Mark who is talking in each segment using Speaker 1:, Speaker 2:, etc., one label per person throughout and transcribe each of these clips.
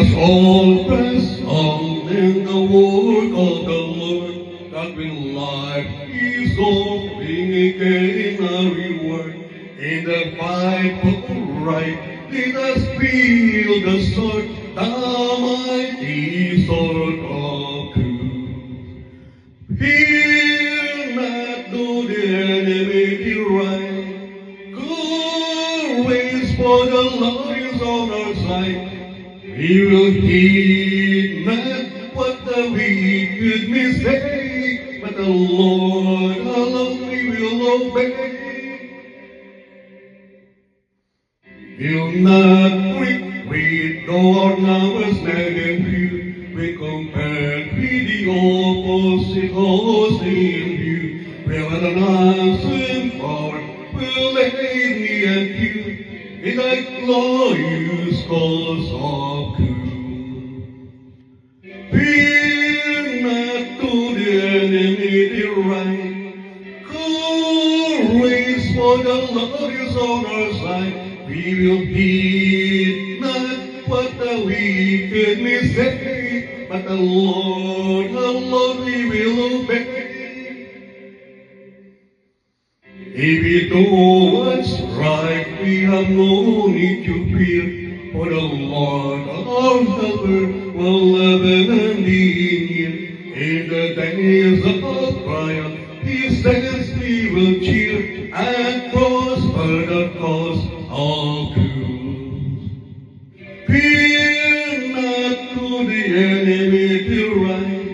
Speaker 1: us all press on in the work of the Lord, that when life is over, we gain a reward. In the fight for right, let us feel the sword, the mighty sword of truth. Fear not, though the enemy be right. Good ways for the Lord is on our side. We will heed not what the wicked may say, but the Lord alone we will obey. Will not quit with though our numbers many and few, we compared with the opposite host in view. We'll have an answer forward, we'll aid me and you, in thy glorious cause of good. Fear not to the enemy the right, courage for the Lord is on our side. We will heed not what the wicked may say, but the Lord we will obey. If we do what's right, we have no need to fear, for the Lord our helper will ever be near. In the days of trial, He says we will cheer and prosper the cause of good. Fear not to the enemy to right.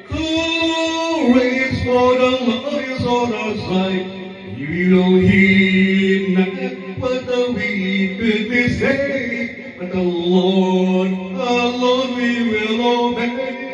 Speaker 1: Courage for the Lord is on our side. We will heed not what the wicked may say, but the Lord we will obey.